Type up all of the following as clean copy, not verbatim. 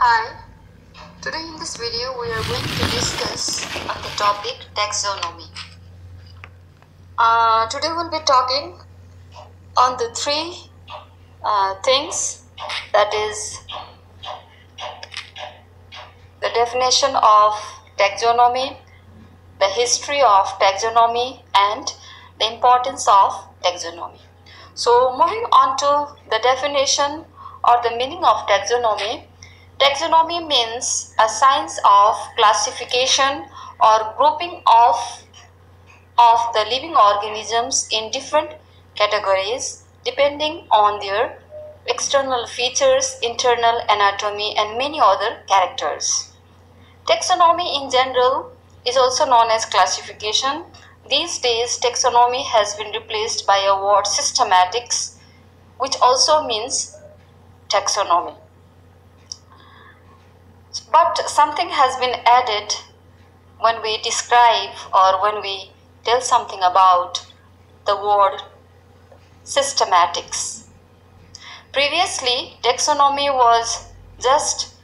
Hi, today in this video we are going to discuss on the topic taxonomy. Today we'll be talking on the three things, that is the definition of taxonomy, the history of taxonomy, and the importance of taxonomy. So moving on to the definition or the meaning of taxonomy. Taxonomy means a science of classification or grouping of the living organisms in different categories depending on their external features, internal anatomy, and many other characters. Taxonomy in general is also known as classification. These days, taxonomy has been replaced by a word systematics, which also means taxonomy. But something has been added when we describe or when we tell something about the word systematics. Previously, taxonomy was just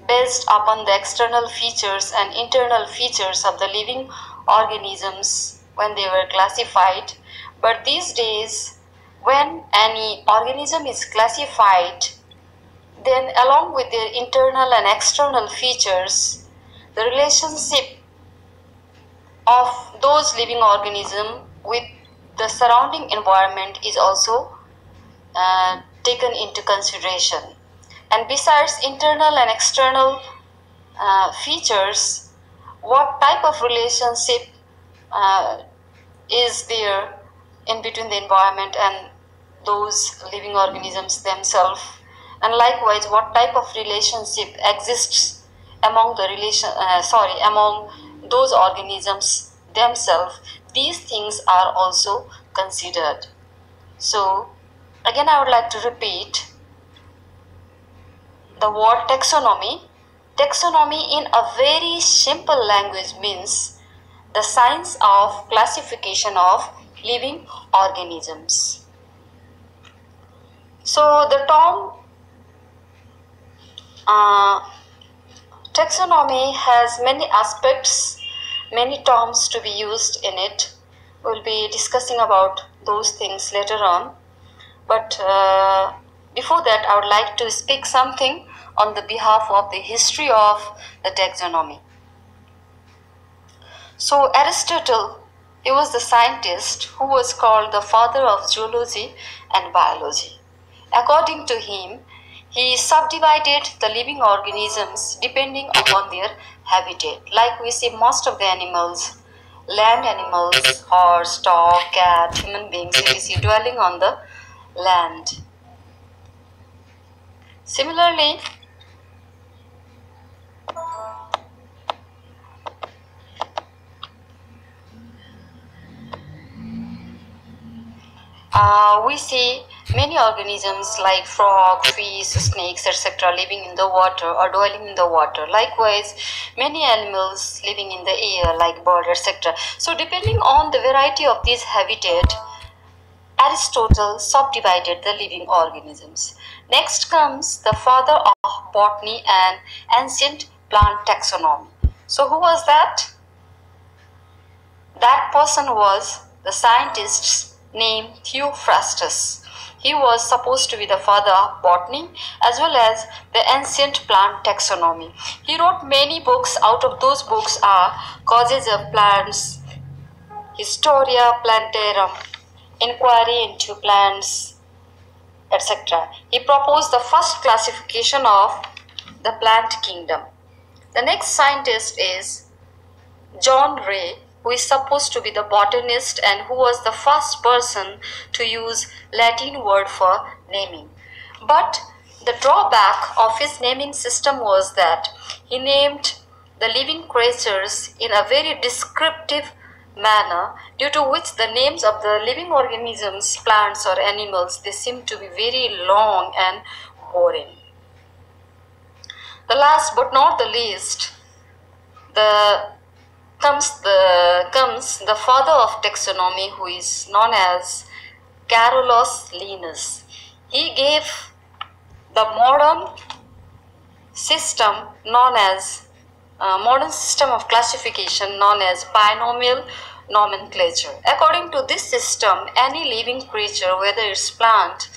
based upon the external features and internal features of the living organisms when they were classified. But these days, when any organism is classified, then along with their internal and external features, the relationship of those living organisms with the surrounding environment is also taken into consideration. And besides internal and external features, what type of relationship is there in between the environment and those living organisms themselves? And likewise, what type of relationship exists among among those organisms themselves? These things are also considered. So, again, I would like to repeat the word taxonomy. Taxonomy, in a very simple language, means the science of classification of living organisms. So, the term taxonomy has many aspects, many terms to be used in it. We'll be discussing about those things later on. But before that, I would like to speak something on the behalf of the history of the taxonomy. So Aristotle, he was the scientist who was called the father of zoology and biology. According to him, he subdivided the living organisms depending upon their habitat. Like we see most of the animals, land animals, horse, dog, cat, human beings, we see dwelling on the land. Similarly, we see many organisms like frog, fish, snakes, etc. living in the water or dwelling in the water. Likewise, many animals living in the air like birds, etc. So depending on the variety of this habitat, Aristotle subdivided the living organisms. Next comes the father of botany and ancient plant taxonomy. So who was that? That person was the scientist named Theophrastus. He was supposed to be the father of botany as well as the ancient plant taxonomy. He wrote many books. Out of those books are Causes of Plants, Historia Plantarum, Inquiry into Plants, etc. He proposed the first classification of the plant kingdom. The next scientist is John Ray, who is supposed to be the botanist and who was the first person to use Latin word for naming. But the drawback of his naming system was that he named the living creatures in a very descriptive manner, due to which the names of the living organisms, plants or animals, they seem to be very long and boring. The last but not the least, comes the father of taxonomy, who is known as Carolus Linnaeus. He gave the modern system known as modern system of classification known as binomial nomenclature. According to this system, any living creature, whether it's plant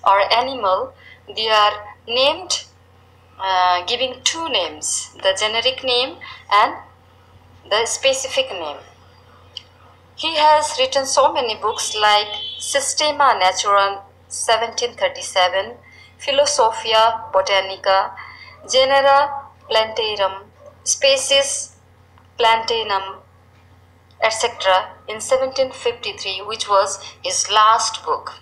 or animal, they are named giving two names, the generic name and the specific name. He has written so many books like Systema Naturarum 1737, Philosophia Botanica, Genera Plantarum, Species Plantarum, etc. in 1753, which was his last book.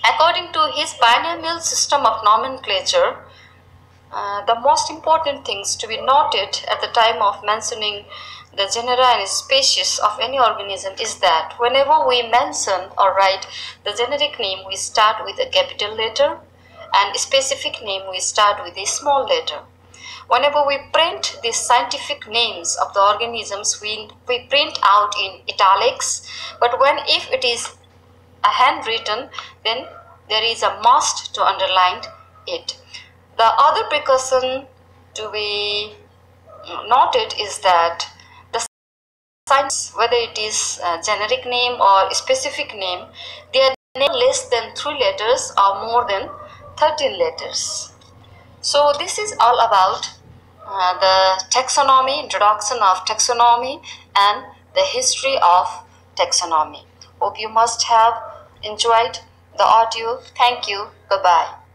According to his binomial system of nomenclature, the most important things to be noted at the time of mentioning the genera and species of any organism is that whenever we mention or write the generic name, we start with a capital letter, and specific name we start with a small letter. Whenever we print the scientific names of the organisms, we print out in italics, but if it is a handwritten, then there is a must to underline it. The other precaution to be noted is that the signs, whether it is a generic name or specific name, they are less than 3 letters or more than 13 letters. So this is all about the taxonomy, introduction of taxonomy and the history of taxonomy. Hope you must have enjoyed the audio. Thank you. Bye-bye.